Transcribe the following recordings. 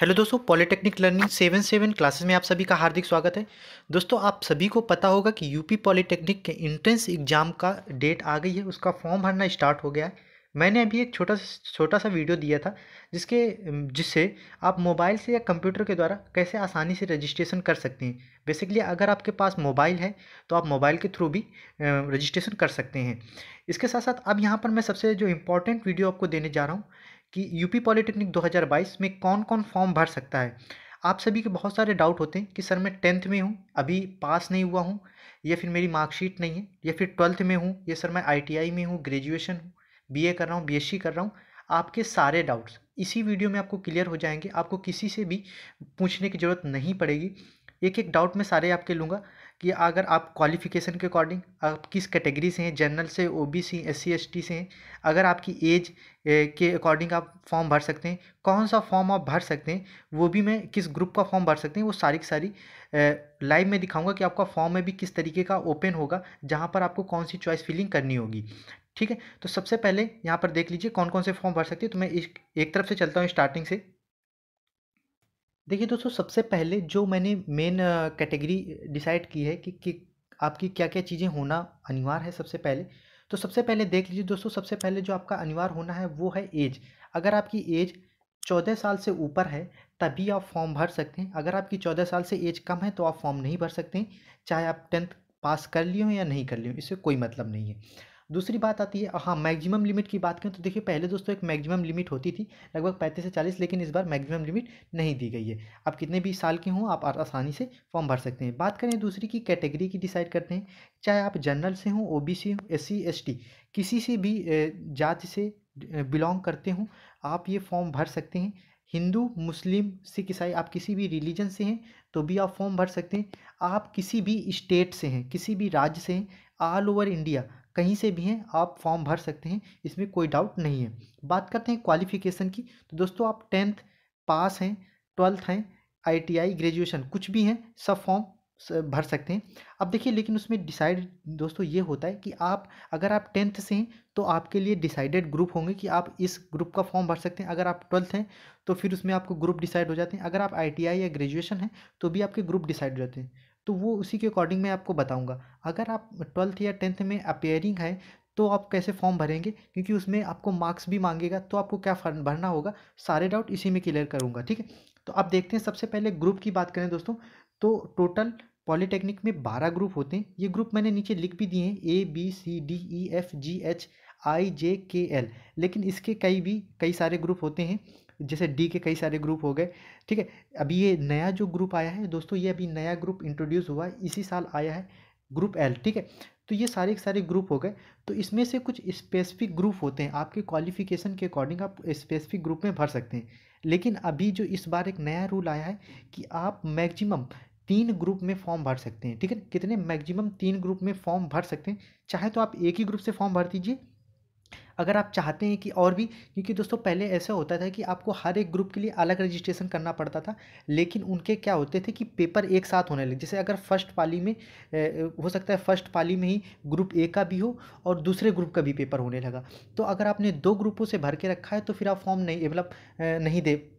Hello दोस्तों, polytechnic learning 7 classes में आप सभी का हार्दिक स्वागत है। दोस्तों, आप सभी को पता होगा कि यूपी पॉलिटेक्निक के एंट्रेंस एग्ज़ाम का डेट आ गई है, उसका फॉर्म भरना स्टार्ट हो गया है। मैंने अभी एक छोटा सा वीडियो दिया था जिससे आप मोबाइल से या कंप्यूटर के द्वारा कैसे आसानी से रजिस्ट्रेशन कर सकते हैं। बेसिकली अगर आपके पास मोबाइल है तो आप मोबाइल के थ्रू भी रजिस्ट्रेशन कर सकते हैं। इसके साथ साथ अब यहाँ पर मैं सबसे जो इम्पोर्टेंट वीडियो आपको देने जा रहा हूँ कि यूपी पॉलिटेक्निक 2022 में कौन कौन फॉर्म भर सकता है। आप सभी के बहुत सारे डाउट होते हैं कि सर मैं 10th में हूँ, अभी पास नहीं हुआ हूँ, या फिर मेरी मार्कशीट नहीं है, या फिर 12th में हूँ, या सर मैं आईटीआई में हूँ, ग्रेजुएशन हूँ, बीए कर रहा हूँ, बीएससी कर रहा हूँ। आपके सारे डाउट्स इसी वीडियो में आपको क्लियर हो जाएंगे। आपको किसी से भी पूछने की ज़रूरत नहीं पड़ेगी। एक एक डाउट में सारे आपके लूँगा कि अगर आप क्वालिफिकेशन के अकॉर्डिंग आप किस कैटेगरी से हैं, जनरल से, ओबीसी, एससी एसटी से हैं, अगर आपकी एज के अकॉर्डिंग आप फॉर्म भर सकते हैं, कौन सा फॉर्म आप भर सकते हैं, वो भी मैं किस ग्रुप का फॉर्म भर सकते हैं, वो सारी की सारी लाइव में दिखाऊंगा कि आपका फॉर्म में भी किस तरीके का ओपन होगा, जहाँ पर आपको कौन सी चॉइस फिलिंग करनी होगी। ठीक है, तो सबसे पहले यहाँ पर देख लीजिए कौन कौन से फॉर्म भर सकते हैं। तो मैं एक तरफ से चलता हूँ स्टार्टिंग से। देखिए दोस्तों, सबसे पहले जो मैंने मेन कैटेगरी डिसाइड की है कि आपकी क्या क्या चीज़ें होना अनिवार्य है सबसे पहले। तो सबसे पहले देख लीजिए दोस्तों, सबसे पहले जो आपका अनिवार्य होना है वो है एज। अगर आपकी एज 14 साल से ऊपर है तभी आप फॉर्म भर सकते हैं। अगर आपकी 14 साल से एज कम है तो आप फॉर्म नहीं भर सकते हैं, चाहे आप 10th पास कर लिए हो या नहीं कर लिए हो, इससे कोई मतलब नहीं है। दूसरी बात आती है, हाँ, मैक्सिमम लिमिट की बात करें तो देखिए पहले दोस्तों एक मैक्सिमम लिमिट होती थी लगभग 35 से 40, लेकिन इस बार मैक्सिमम लिमिट नहीं दी गई है। आप कितने भी साल के हों आप आसानी से फॉर्म भर सकते हैं। बात करें दूसरी की कैटेगरी की, डिसाइड करते हैं चाहे आप जनरल से हों, ओबीसी हो, एससी एसटी, किसी से भी जाति से बिलोंग करते हों, आप ये फॉर्म भर सकते हैं। हिंदू, मुस्लिम, सिख, ईसाई, आप किसी भी रिलीजन से हैं तो भी आप फॉर्म भर सकते हैं। आप किसी भी स्टेट से हैं, किसी भी राज्य से हैं, ऑल ओवर इंडिया कहीं से भी हैं आप फॉर्म भर सकते हैं, इसमें कोई डाउट नहीं है। बात करते हैं क्वालिफिकेशन की, तो दोस्तों आप 10th पास हैं, 12th हैं, आईटीआई, ग्रेजुएशन कुछ भी हैं, सब फॉर्म भर सकते हैं। अब देखिए लेकिन उसमें डिसाइड दोस्तों ये होता है कि आप अगर आप 10th से हैं तो आपके लिए डिसाइडेड ग्रुप होंगे कि आप इस ग्रुप का फॉर्म भर सकते हैं। अगर आप 12th हैं तो फिर उसमें आपको ग्रुप डिसाइड हो जाते हैं। अगर आप आईटीआई या ग्रेजुएशन हैं तो भी आपके ग्रुप डिसाइड हो जाते हैं। तो वो उसी के अकॉर्डिंग मैं आपको बताऊंगा। अगर आप 12th या 10th में अपेयरिंग है तो आप कैसे फॉर्म भरेंगे, क्योंकि उसमें आपको मार्क्स भी मांगेगा, तो आपको क्या भरना होगा, सारे डाउट इसी में क्लियर करूंगा। ठीक है, तो अब देखते हैं सबसे पहले ग्रुप की बात करें दोस्तों, तो टोटल पॉलिटेक्निक में 12 ग्रुप होते हैं। ये ग्रुप मैंने नीचे लिख भी दिए हैं, ABCDEFGHIJKL, लेकिन इसके कई सारे ग्रुप होते हैं, जैसे डी के कई सारे ग्रुप हो गए। ठीक है, अभी ये नया जो ग्रुप आया है दोस्तों, ये अभी नया ग्रुप इंट्रोड्यूस हुआ है, इसी साल आया है, ग्रुप एल। ठीक है, तो ये सारे के सारे ग्रुप हो गए। तो इसमें से कुछ स्पेसिफिक ग्रुप होते हैं, आपके क्वालिफिकेशन के अकॉर्डिंग आप स्पेसिफिक ग्रुप में भर सकते हैं। लेकिन अभी जो इस बार एक नया रूल आया है कि आप मैक्सिमम 3 ग्रुप में फॉर्म भर सकते हैं। ठीक है, कितने, मैक्सिमम 3 ग्रुप में फॉर्म भर सकते हैं। चाहे तो आप एक ही ग्रुप से फॉर्म भर दीजिए, अगर आप चाहते हैं कि और भी, क्योंकि दोस्तों पहले ऐसा होता था कि आपको हर एक ग्रुप के लिए अलग रजिस्ट्रेशन करना पड़ता था, लेकिन उनके क्या होते थे कि पेपर एक साथ होने लगे। जैसे अगर फर्स्ट पाली में हो सकता है फर्स्ट पाली में ही ग्रुप ए का भी हो और दूसरे ग्रुप का भी पेपर होने लगा, तो अगर आपने 2 ग्रुपों से भर के रखा है तो फिर आप फॉर्म नहीं, मतलब नहीं दे,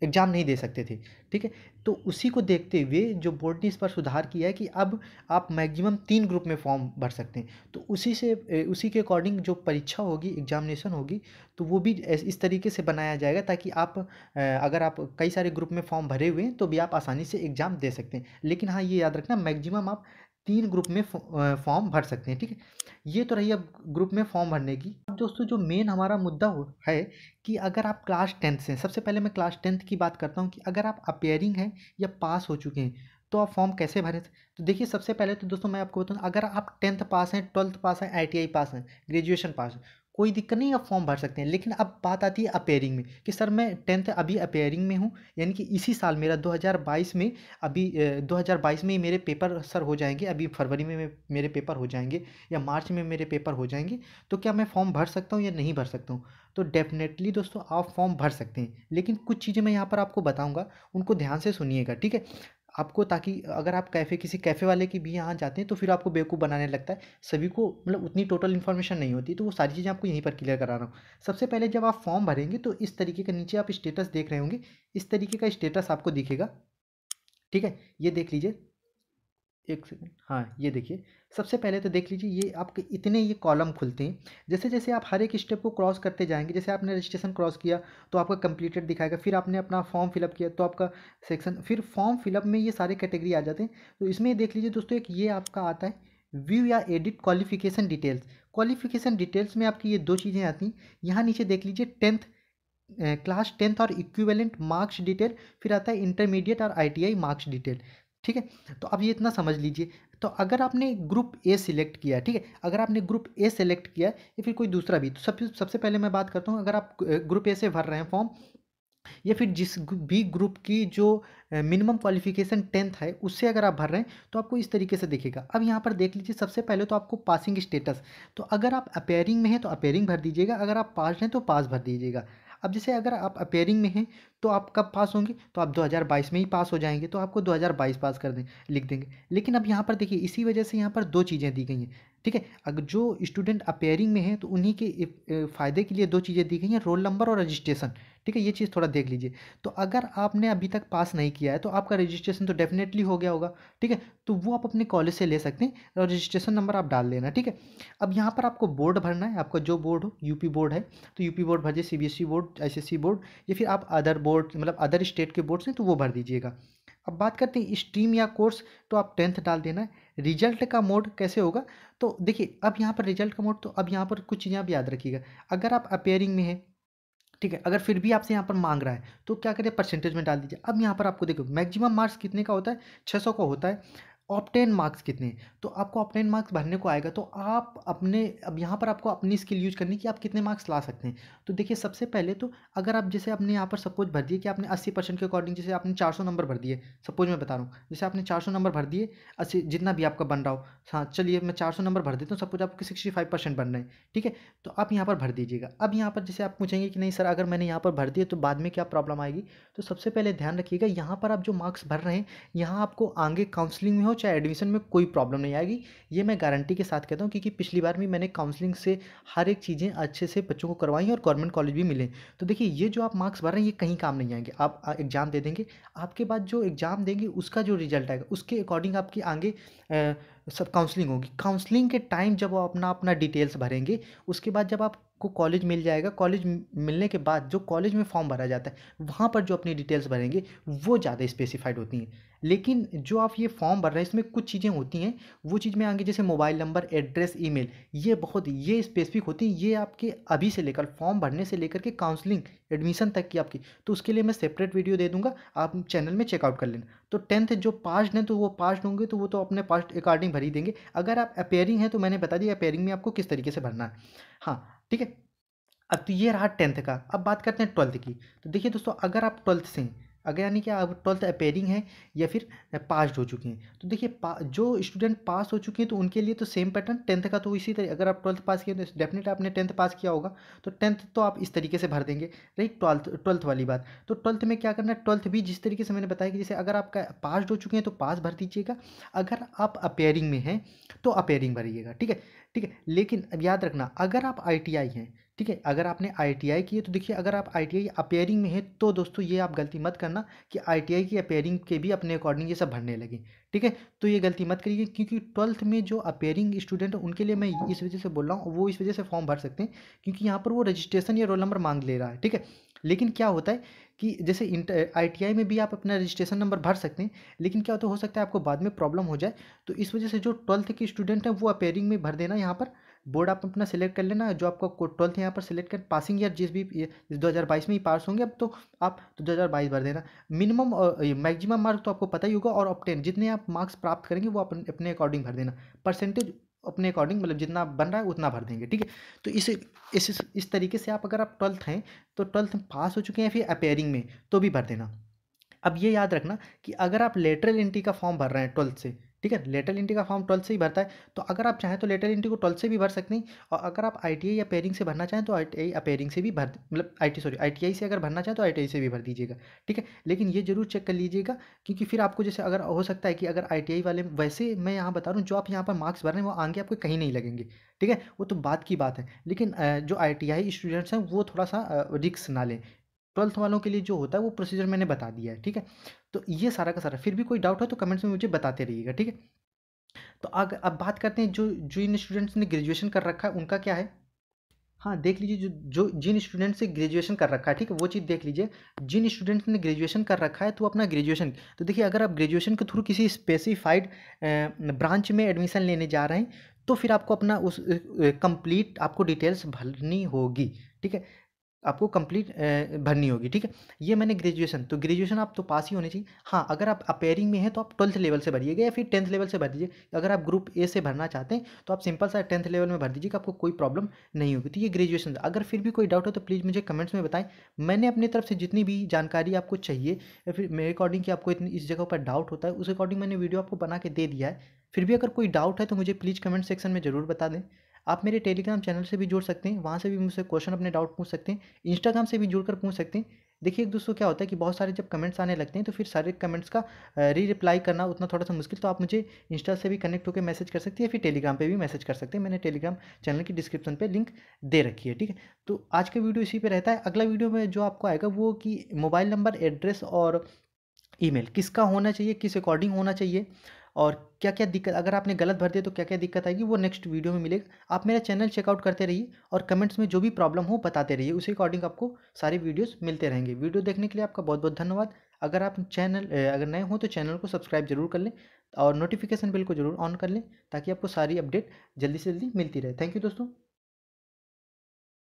एग्ज़ाम नहीं दे सकते थे। ठीक है, तो उसी को देखते हुए जो बोर्ड ने इस पर सुधार किया है कि अब आप मैक्सिमम 3 ग्रुप में फॉर्म भर सकते हैं। तो उसी के अकॉर्डिंग जो परीक्षा होगी, एग्जामिनेशन होगी, तो वो भी इस तरीके से बनाया जाएगा ताकि आप अगर आप कई सारे ग्रुप में फॉर्म भरे हुए हैं तो भी आप आसानी से एग्ज़ाम दे सकते हैं। लेकिन हाँ, ये याद रखना मैक्सिमम आप 3 ग्रुप में फॉर्म भर सकते हैं। ठीक है, ये तो रही अब ग्रुप में फॉर्म भरने की। अब दोस्तों जो मेन हमारा मुद्दा है कि अगर आप क्लास 10th से हैं, सबसे पहले मैं क्लास 10th की बात करता हूँ कि अगर आप अपेयरिंग हैं या पास हो चुके हैं तो आप फॉर्म कैसे भरें। तो देखिए सबसे पहले तो दोस्तों मैं आपको बताऊँ, अगर आप 10th पास हैं, 12th पास हैं, आईटीआई पास हैं, ग्रेजुएशन पास हैं, कोई दिक्कत नहीं, आप फॉर्म भर सकते हैं। लेकिन अब बात आती है अपेयरिंग में कि सर मैं 10th अभी अपेयरिंग में हूँ, यानी कि इसी साल मेरा 2022 में, अभी 2022 में ही मेरे पेपर सर हो जाएंगे, अभी फरवरी में मेरे पेपर हो जाएंगे या मार्च में मेरे पेपर हो जाएंगे, तो क्या मैं फॉर्म भर सकता हूँ या नहीं भर सकता हूँ। तो डेफिनेटली दोस्तों आप फॉर्म भर सकते हैं, लेकिन कुछ चीज़ें मैं यहाँ पर आपको बताऊँगा, उनको ध्यान से सुनिएगा। ठीक है, आपको, ताकि अगर आप किसी कैफ़े वाले के भी यहाँ जाते हैं तो फिर आपको बेवकूफ़ बनाने लगता है, सभी को मतलब उतनी टोटल इन्फॉर्मेशन नहीं होती, तो वो सारी चीज़ें आपको यहीं पर क्लियर करा रहा हूँ। सबसे पहले जब आप फॉर्म भरेंगे तो इस तरीके का नीचे आप स्टेटस देख रहे होंगे, इस तरीके का स्टेटस आपको दिखेगा, ठीक है। ये देख लीजिए, एक सेकंड, हाँ ये देखिए। सबसे पहले तो देख लीजिए, ये आपके इतने ये कॉलम खुलते हैं। जैसे जैसे आप हर एक स्टेप को क्रॉस करते जाएंगे, जैसे आपने रजिस्ट्रेशन क्रॉस किया तो आपका कंप्लीटेड दिखाएगा, फिर आपने अपना फॉर्म फिलअप किया तो आपका सेक्शन, फिर फॉर्म फिलअप में ये सारे कैटेगरी आ जाते हैं। तो इसमें देख लीजिए दोस्तों, एक ये आपका आता है व्यू या edit qualification details. Qualification details में आपकी ये दो चीज़ें आती हैं। यहाँ नीचे देख लीजिए, क्लास 10th और इक्विवेलेंट मार्क्स डिटेल, फिर आता है इंटरमीडिएट और आईटीआई मार्क्स डिटेल, ठीक है। तो अब ये इतना समझ लीजिए। तो अगर आपने ग्रुप ए सिलेक्ट किया, ठीक है, अगर आपने ग्रुप ए सेलेक्ट किया या फिर कोई दूसरा भी, तो सबसे पहले मैं बात करता हूँ, अगर आप ग्रुप ए से भर रहे हैं फॉर्म, या फिर जिस भी ग्रुप की जो मिनिमम क्वालिफिकेशन 10th है उससे अगर आप भर रहे हैं तो आपको इस तरीके से दिखेगा। अब यहाँ पर देख लीजिए, सबसे पहले तो आपको पासिंग स्टेटस, तो अगर आप अपेयरिंग में हैं तो अपेयरिंग भर दीजिएगा, अगर आप पास हैं तो पास भर दीजिएगा। अब जैसे अगर आप अपेयरिंग में हैं तो आप कब पास होंगे, तो आप 2022 में ही पास हो जाएंगे, तो आपको 2022 पास कर दें, लिख देंगे। लेकिन अब यहाँ पर देखिए, इसी वजह से यहाँ पर दो चीज़ें दी गई हैं, ठीक है। अगर जो स्टूडेंट अपेयरिंग में है तो उन्हीं के फ़ायदे के लिए दो चीज़ें दी गई हैं, रोल नंबर और रजिस्ट्रेशन, ठीक है। ये चीज़ थोड़ा देख लीजिए। तो अगर आपने अभी तक पास नहीं किया है तो आपका रजिस्ट्रेशन तो डेफिनेटली हो गया होगा, ठीक है। तो वो आप अपने कॉलेज से ले सकते हैं और रजिस्ट्रेशन नंबर आप डाल देना, ठीक है। अब यहाँ पर आपको बोर्ड भरना है, आपका जो बोर्ड हो, यूपी बोर्ड है तो यूपी बोर्ड भरिए, सीबीएसई बोर्ड, एसएससी बोर्ड, या फिर आप अदर बोर्ड मतलब अदर स्टेट के बोर्ड से तो वो भर दीजिएगा। अब बात करते हैं स्ट्रीम या कोर्स, तो आप 10th डाल देना है। रिजल्ट का मोड कैसे होगा, तो देखिए अब यहाँ पर रिजल्ट का मोड, तो अब यहाँ पर कुछ चीज़ें आप याद रखिएगा। अगर आप अपेयरिंग में हैं, ठीक है, अगर फिर भी आपसे यहाँ पर मांग रहा है तो क्या करें, परसेंटेज में डाल दीजिए। अब यहाँ पर आपको देखो, मैक्सिमम मार्क्स कितने का होता है, 600 का होता है। ऑप्टेन मार्क्स कितने हैं, तो आपको ऑप्टेन मार्क्स भरने को आएगा, तो आप अपने, अब यहाँ पर आपको अपनी स्किल यूज करनी कि आप कितने मार्क्स ला सकते हैं। तो देखिए सबसे पहले तो अगर आप जैसे आपने यहाँ पर सपोज भर दिए कि आपने 80% के अकॉर्डिंग, जैसे आपने 400 नंबर भर दिए, सपोज मैं बता रहा हूँ, जैसे आपने 400 नंबर भर दिए, 80 जितना भी आपका बन रहा हो, हाँ चलिए मैं 400 नंबर भर देता हूँ, सपोज आपके 65% बन रहे हैं, ठीक है। तो आप यहाँ पर भर दीजिएगा। अब यहाँ पर जैसे आप पूछेंगे कि नहीं सर, अगर मैंने यहाँ पर भर दिए तो बाद में क्या प्रॉब्लम आएगी, तो सबसे पहले ध्यान रखिएगा, यहाँ पर आप जो मार्क्स भर रहे हैं, यहाँ आपको आगे काउंसलिंग में हो चाहे एडमिशन में कोई प्रॉब्लम नहीं आएगी। ये मैं गारंटी के साथ कहता हूँ, क्योंकि पिछली बार भी मैंने काउंसलिंग से हर एक चीज़ें अच्छे से बच्चों को करवाई और गवर्नमेंट कॉलेज भी मिले। तो देखिए ये जो आप मार्क्स भर रहे हैं ये कहीं काम नहीं आएंगे, आप एग्ज़ाम दे देंगे, आपके बाद जो एग्ज़ाम देंगे उसका जो रिजल्ट आएगा उसके अकॉर्डिंग आपकी आगे सब काउंसलिंग होगी। काउंसलिंग के टाइम जब वो अपना अपना डिटेल्स भरेंगे, उसके बाद जब आपको कॉलेज मिल जाएगा, कॉलेज मिलने के बाद जो कॉलेज में फॉर्म भरा जाता है वहाँ पर जो अपनी डिटेल्स भरेंगे वो ज़्यादा स्पेसिफाइड होती हैं। लेकिन जो आप ये फॉर्म भर रहे हैं इसमें कुछ चीज़ें होती हैं, वो चीज़ में आगे जैसे मोबाइल नंबर, एड्रेस, ईमेल, ये स्पेसिफिक होती हैं, ये आपके अभी से लेकर फॉर्म भरने से लेकर के काउंसलिंग एडमिशन तक की आपकी, तो उसके लिए मैं सेपरेट वीडियो दे दूंगा, आप चैनल में चेकआउट कर लेना। तो 10th जो पास्ड हैं तो वो पास्ड होंगे, तो वो तो अपने पास्ट अकॉर्डिंग भर ही देंगे। अगर आप अपेयरिंग हैं तो मैंने बता दिया अपेयरिंग में आपको किस तरीके से भरना है, हाँ ठीक है। अब तो ये रहा 10th का। अब बात करते हैं 12th की। तो देखिए दोस्तों, अगर आप 12th से हैं, अगर यानी कि आप 12th अपेयरिंग है या फिर पास्ड हो चुके हैं, तो देखिए जो स्टूडेंट पास हो चुके हैं तो उनके लिए तो सेम पैटर्न 10th का, तो इसी तरह अगर आप 12th पास किए तो डेफिनेटली आपने 10th पास किया होगा, तो 10th तो आप इस तरीके से भर देंगे। रही 12th वाली बात, तो 12th में क्या करना है, 12th भी जिस तरीके से मैंने बताया कि जैसे अगर आपका पास्ड हो चुके हैं तो पास भर दीजिएगा, अगर आप अपेयरिंग में हैं तो अपेयरिंग भरिएगा, ठीक है। ठीक है, लेकिन अब याद रखना, अगर आप आईटीआई हैं, ठीक है, अगर आपने आईटीआई की है तो देखिए अगर आप आईटीआई अपेयरिंग में है तो दोस्तों ये आप गलती मत करना कि आईटीआई की अपेयरिंग के भी अपने अकॉर्डिंग ये सब भरने लगे, ठीक है। तो ये गलती मत करिए, क्योंकि 12th में जो अपेयरिंग स्टूडेंट है उनके लिए मैं इस वजह से बोल रहा हूँ, वो इस वजह से फॉर्म भर सकते हैं क्योंकि यहाँ पर वो रजिस्ट्रेशन या रोल नंबर मांग ले रहा है, ठीक है। लेकिन क्या होता है कि जैसे आईटीआई में भी आप अपना रजिस्ट्रेशन नंबर भर सकते हैं, लेकिन क्या होता है, हो सकता है आपको बाद में प्रॉब्लम हो जाए, तो इस वजह से जो 12th के स्टूडेंट हैं वो अपेयरिंग में भर देना। यहाँ पर बोर्ड आप अपना सेलेक्ट कर लेना, जो आपका 12th यहाँ पर सेलेक्ट कर, पासिंग ईयर जिस भी 2022 में ही पास होंगे अब तो आप तो 2022 भर देना। मिनिमम और मैक्सिमम मार्क्स तो आपको पता ही होगा, और ऑप्टेन जितने आप मार्क्स प्राप्त करेंगे वो अपने अकॉर्डिंग भर देना। परसेंटेज अपने अकॉर्डिंग मतलब जितना बन रहा है उतना भर देंगे, ठीक है। तो इस तरीके से आप अगर आप 12th हैं तो 12th में पास हो चुके हैं फिर अपेयरिंग में तो भी भर देना। अब ये याद रखना कि अगर आप लेटरल एंट्री का फॉर्म भर रहे हैं 12th से, ठीक है, लेटरल एंट्री का फॉर्म 12th से ही भरता है। तो अगर आप चाहें तो लेटरल एंट्री को 12th से भी भर सकते हैं, और अगर आप आईटीआई या पेयरिंग से भरना चाहें तो आईटीआई या पेयरिंग से भी भर, मतलब आईटीआई से अगर भरना चाहें तो आईटीआई से भी भर दीजिएगा। ठीक है, लेकिन ये जरूर चेक कर लीजिएगा, क्योंकि फिर आपको जैसे अगर हो सकता है कि अगर आईटीआई वाले, वैसे मैं यहाँ बता रहा हूँ जो आप यहाँ पर मार्क्स भर रहे हैं वो आगे आपको कहीं नहीं लगेंगे। ठीक है, वो तो बात की बात है, लेकिन जो आईटीआई स्टूडेंट्स हैं वो थोड़ा सा रिस्क ना लें। 12th वालों के लिए जो होता है वो प्रोसीजर मैंने बता दिया है। ठीक है, तो ये सारा का सारा, फिर भी कोई डाउट हो तो कमेंट्स में मुझे बताते रहिएगा। ठीक है, तो अब बात करते हैं जो जिन स्टूडेंट्स ने ग्रेजुएशन कर रखा है उनका क्या है। हाँ, देख लीजिए, जो जो जिन स्टूडेंट्स से ग्रेजुएशन कर रखा है, ठीक है, वो चीज़ देख लीजिए। जिन स्टूडेंट्स ने ग्रेजुएशन कर रखा है तो अपना ग्रेजुएशन, तो देखिए अगर आप ग्रेजुएशन के थ्रू किसी स्पेसिफाइड ब्रांच में एडमिशन लेने जा रहे हैं तो फिर आपको अपना उस कंप्लीट आपको डिटेल्स भरनी होगी। ठीक है, आपको कंप्लीट भरनी होगी। ठीक है, ये मैंने ग्रेजुएशन, तो ग्रेजुएशन आप तो पास ही होनी चाहिए। हाँ, अगर आप अपेयरिंग में हैं तो आप 12th लेवल से भरिएगा या फिर 10th लेवल से भर दीजिए। अगर आप ग्रुप ए से भरना चाहते हैं तो आप सिंपल सा 10th लेवल में भर दीजिएगा, आपको कोई प्रॉब्लम नहीं होगी। तो ये ग्रेजुएशन, अगर फिर भी कोई डाउट हो तो प्लीज़ मुझे कमेंट्स में बताएं। मैंने अपनी तरफ से जितनी भी जानकारी आपको चाहिए या फिर मेरे अकॉर्डिंग कि आपको इतनी इस जगह पर डाउट होता है उस अकॉर्डिंग मैंने वीडियो आपको बना के दे दिया है। फिर भी अगर कोई डाउट है तो मुझे प्लीज़ कमेंट सेक्शन में ज़रूर बता दें। आप मेरे टेलीग्राम चैनल से भी जुड़ सकते हैं, वहाँ से भी मुझसे क्वेश्चन अपने डाउट पूछ सकते हैं। इंस्टाग्राम से भी जुड़कर पूछ सकते हैं। देखिए एक दोस्तों, क्या होता है कि बहुत सारे जब कमेंट्स आने लगते हैं तो फिर सारे कमेंट्स का रिप्लाई करना उतना थोड़ा सा मुश्किल, तो आप मुझे इंस्टा से भी कनेक्ट होकर मैसेज कर सकते हैं या फिर टेलीग्राम पे भी मैसेज कर सकते हैं। मैंने टेलीग्राम चैनल की डिस्क्रिप्शन पे लिंक दे रखी है। ठीक है, तो आज का वीडियो इसी पे रहता है। अगला वीडियो में जो आपको आएगा वो कि मोबाइल नंबर, एड्रेस और ईमेल किसका होना चाहिए, किस अकॉर्डिंग होना चाहिए, और क्या क्या दिक्कत, अगर आपने गलत भर दिया तो क्या क्या दिक्कत आएगी, वो नेक्स्ट वीडियो में मिलेगा। आप मेरा चैनल चेकआउट करते रहिए और कमेंट्स में जो भी प्रॉब्लम हो बताते रहिए, उसी अकॉर्डिंग आपको सारे वीडियोस मिलते रहेंगे। वीडियो देखने के लिए आपका बहुत बहुत धन्यवाद। अगर आप अगर नए हो तो चैनल को सब्सक्राइब जरूर कर लें और नोटिफिकेशन बिल को जरूर ऑन कर लें, ताकि आपको सारी अपडेट जल्दी से जल्दी मिलती रहे। थैंक यू दोस्तों।